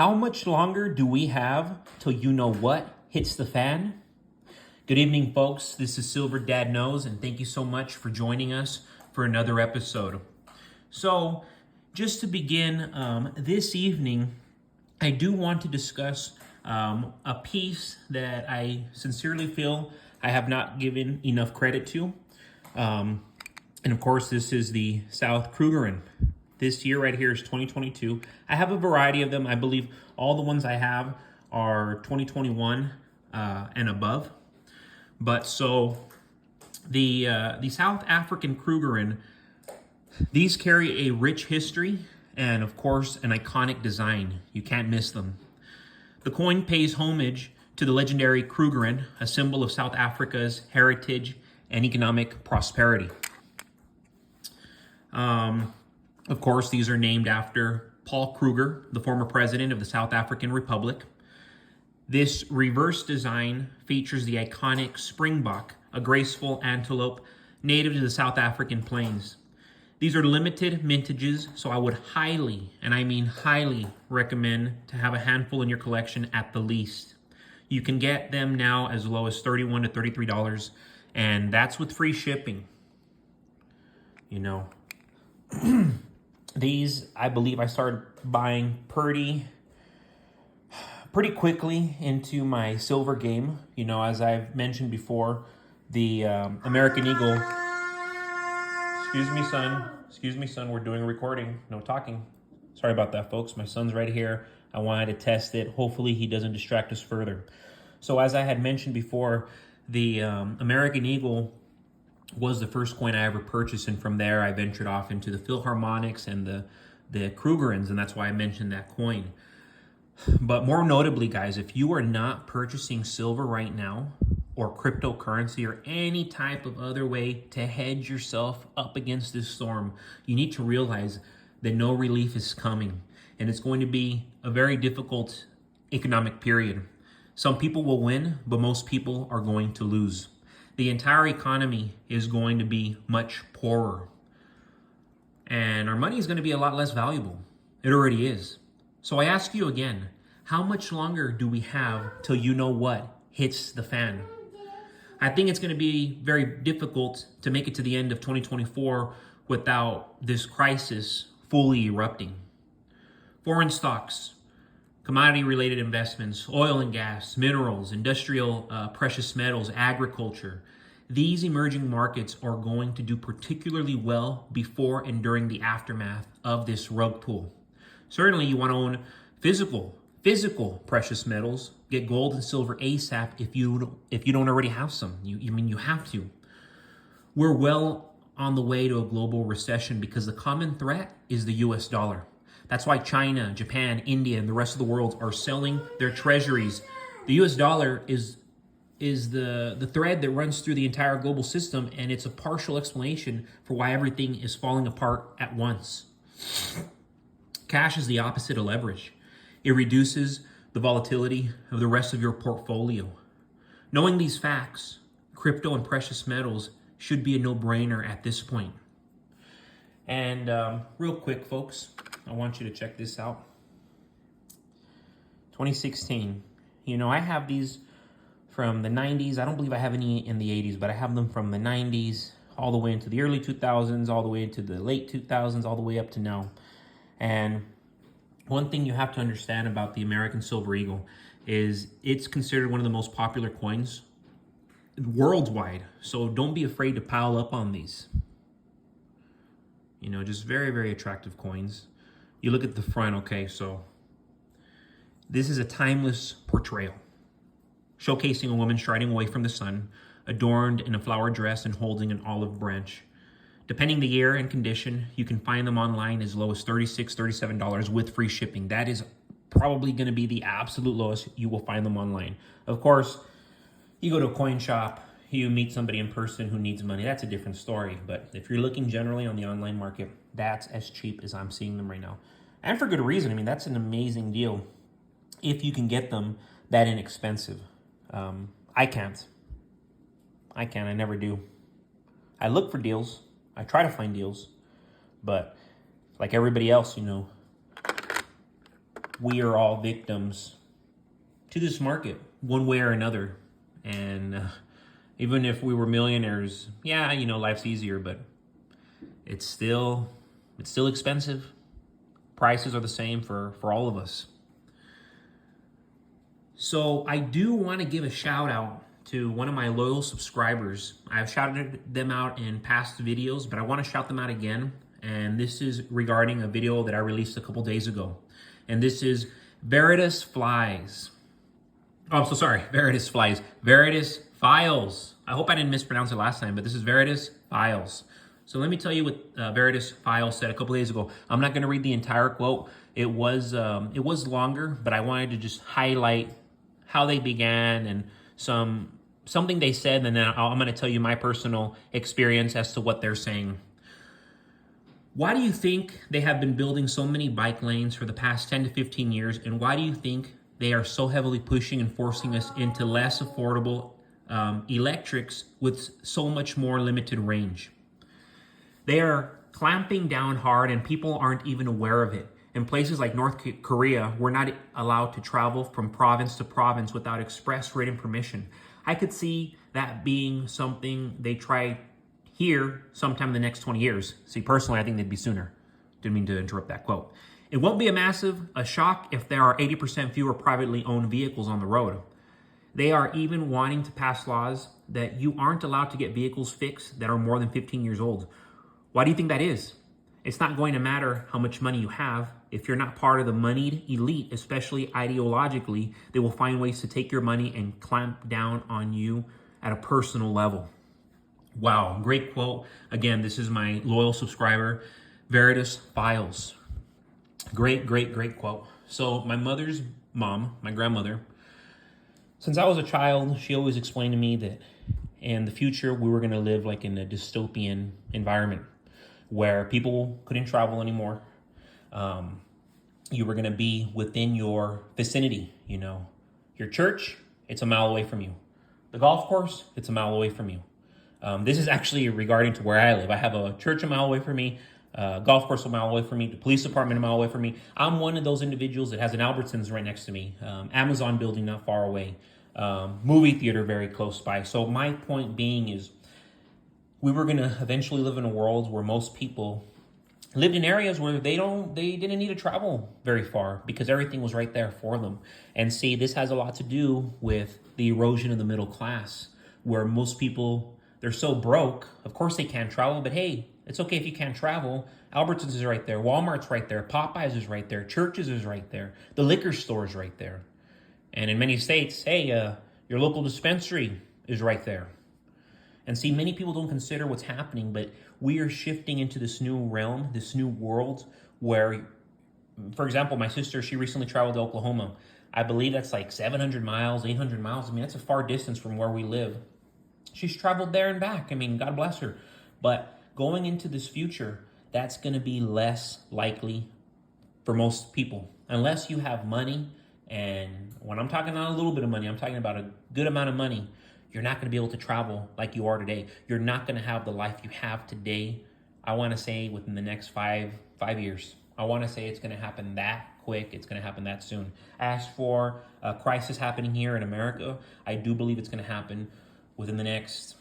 How much longer do we have till you know what hits the fan? Good evening, folks. This is Silver Dad Knows, and thank you so much for joining us for another episode. So, just to begin this evening, I do want to discuss a piece that I sincerely feel I have not given enough credit to. And of course, this is the South Krugerrand. This year right here is 2022. I have a variety of them. I believe all the ones I have are 2021 and above. But so the South African Krugerrand, these carry a rich history and of course an iconic design. You can't miss them. The coin pays homage to the legendary Krugerrand, a symbol of South Africa's heritage and economic prosperity. Of course, these are named after Paul Kruger, the former president of the South African Republic. This reverse design features the iconic springbok, a graceful antelope native to the South African plains. These are limited mintages, so I would highly, and I mean highly, recommend to have a handful in your collection at the least. You can get them now as low as $31 to $33, and that's with free shipping. You know, these, I believe I started buying pretty quickly into my silver game. You know, as I've mentioned before, the American Eagle. Excuse me, son. We're doing a recording. No talking. Sorry about that, folks. My son's right here. I wanted to test it. Hopefully he doesn't distract us further. So as I had mentioned before, the American Eagle was the first coin I ever purchased, and from there I ventured off into the Philharmonics and the Krugerrands, and that's why I mentioned that coin. But more notably, guys, if you are not purchasing silver right now, or cryptocurrency, or any type of other way to hedge yourself up against this storm, you need to realize that no relief is coming, and it's going to be a very difficult economic period. Some people will win, but most people are going to lose. The entire economy is going to be much poorer, and our money is going to be a lot less valuable. It already is. So I ask you again, how much longer do we have till you know what hits the fan? I think it's going to be very difficult to make it to the end of 2024 without this crisis fully erupting. Foreign stocks, commodity-related investments, oil and gas, minerals, industrial precious metals, agriculture. These emerging markets are going to do particularly well before and during the aftermath of this rug pull. Certainly, you want to own physical precious metals. Get gold and silver ASAP if you don't already have some. You have to. We're well on the way to a global recession because the common threat is the US dollar. That's why China, Japan, India, and the rest of the world are selling their treasuries. The US dollar is the thread that runs through the entire global system, and it's a partial explanation for why everything is falling apart at once. Cash is the opposite of leverage. It reduces the volatility of the rest of your portfolio. Knowing these facts, crypto and precious metals should be a no-brainer at this point. And real quick, folks, I want you to check this out. 2016. You know, I have these from the 90s. I don't believe I have any in the 80s, but I have them from the 90s all the way into the early 2000s, all the way into the late 2000s, all the way up to now. And one thing you have to understand about the American Silver Eagle is it's considered one of the most popular coins worldwide. So don't be afraid to pile up on these. You know, just very, very attractive coins. You look at the front, okay, so this is a timeless portrayal, showcasing a woman striding away from the sun, adorned in a flower dress and holding an olive branch. Depending the year and condition, you can find them online as low as $36, $37 with free shipping. That is probably going to be the absolute lowest you will find them online. Of course, you go to a coin shop, you meet somebody in person who needs money. That's a different story. But if you're looking generally on the online market, that's as cheap as I'm seeing them right now. And for good reason. I mean, that's an amazing deal if you can get them that inexpensive. I can't. I never do. I look for deals. I try to find deals, but like everybody else, you know, we are all victims to this market one way or another. And even if we were millionaires, yeah, you know, life's easier, but it's still expensive. Prices are the same for all of us. So I do want to give a shout out to one of my loyal subscribers. I've shouted them out in past videos, but I want to shout them out again. And this is regarding a video that I released a couple days ago. And this is Veritas Flies. Oh, I'm so sorry. Veritas Flies. Veritas Files. I hope I didn't mispronounce it last time, but this is Veritas Files. So let me tell you what Veritas Files said a couple days ago. I'm not going to read the entire quote. It was longer, but I wanted to just highlight how they began and something they said, and then I'm going to tell you my personal experience as to what they're saying. Why do you think they have been building so many bike lanes for the past 10 to 15 years, and why do you think they are so heavily pushing and forcing us into less affordable electrics with so much more limited range? They are clamping down hard, and people aren't even aware of it. In places like North Korea, we're not allowed to travel from province to province without express written permission. I could see that being something they try here sometime in the next 20 years. See, personally, I think they'd be sooner. Didn't mean to interrupt that quote. It won't be a shock if there are 80% fewer privately owned vehicles on the road. They are even wanting to pass laws that you aren't allowed to get vehicles fixed that are more than 15 years old. Why do you think that is? It's not going to matter how much money you have. If you're not part of the moneyed elite, especially ideologically, they will find ways to take your money and clamp down on you at a personal level. Wow, great quote. Again, this is my loyal subscriber, Veritas Files. Great quote. So my mother's mom, my grandmother, since I was a child, she always explained to me that in the future, we were going to live like in a dystopian environment where people couldn't travel anymore. You were going to be within your vicinity, you know. Your church, it's a mile away from you. The golf course, it's a mile away from you. This is actually regarding to where I live. I have a church a mile away from me, golf course a mile away from me, the police department a mile away from me. I'm one of those individuals that has an Albertsons right next to me, Amazon building not far away, movie theater very close by. So my point being is we were going to eventually live in a world where most people lived in areas where they didn't need to travel very far because everything was right there for them. And see, this has a lot to do with the erosion of the middle class, where most people, they're so broke, of course they can't travel, but hey, it's okay if you can't travel. Albertsons is right there, Walmart's right there, Popeyes is right there, Churches is right there, the liquor store is right there. And in many states, hey, your local dispensary is right there. And see, many people don't consider what's happening, but we are shifting into this new realm, this new world where, for example, my sister, she recently traveled to Oklahoma. I believe that's like 700 miles, 800 miles. I mean, that's a far distance from where we live. She's traveled there and back. I mean, God bless her. But going into this future, that's going to be less likely for most people. Unless you have money, and when I'm talking about a little bit of money, I'm talking about a good amount of money, you're not going to be able to travel like you are today. You're not going to have the life you have today. I want to say within the next five years. I want to say it's going to happen that quick. It's going to happen that soon. As for a crisis happening here in America, I do believe it's going to happen within the next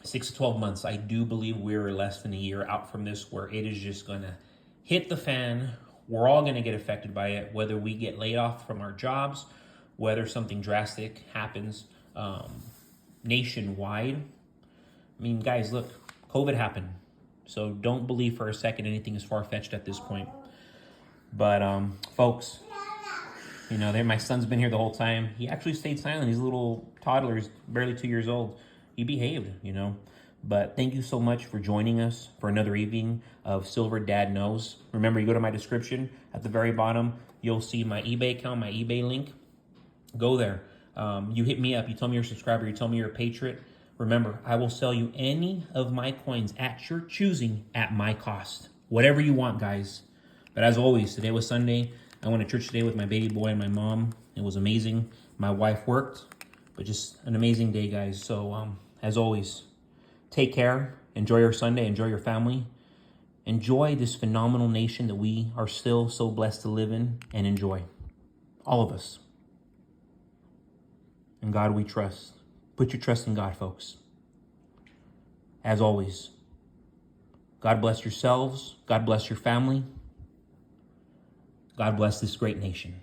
6 to 12 months. I do believe we're less than a year out from this, where it is just going to hit the fan. We're all going to get affected by it, whether we get laid off from our jobs, whether something drastic happens nationwide. I mean, guys, look, COVID happened. So don't believe for a second anything is far-fetched at this point. But folks, you know, my son's been here the whole time. He actually stayed silent. He's a little toddler. He's barely 2 years old. He behaved, you know. But thank you so much for joining us for another evening of Silver Dad Knows. Remember, you go to my description. At the very bottom, you'll see my eBay account, my eBay link. Go there. You hit me up. You tell me you're a subscriber. You tell me you're a patriot. Remember, I will sell you any of my coins at your choosing at my cost. Whatever you want, guys. But as always, today was Sunday. I went to church today with my baby boy and my mom. It was amazing. My wife worked, but just an amazing day, guys. So as always, take care. Enjoy your Sunday. Enjoy your family. enjoy this phenomenal nation that we are still so blessed to live in and enjoy. All of us. In God we trust. Put your trust in God, folks. As always, God bless yourselves. God bless your family. God bless this great nation.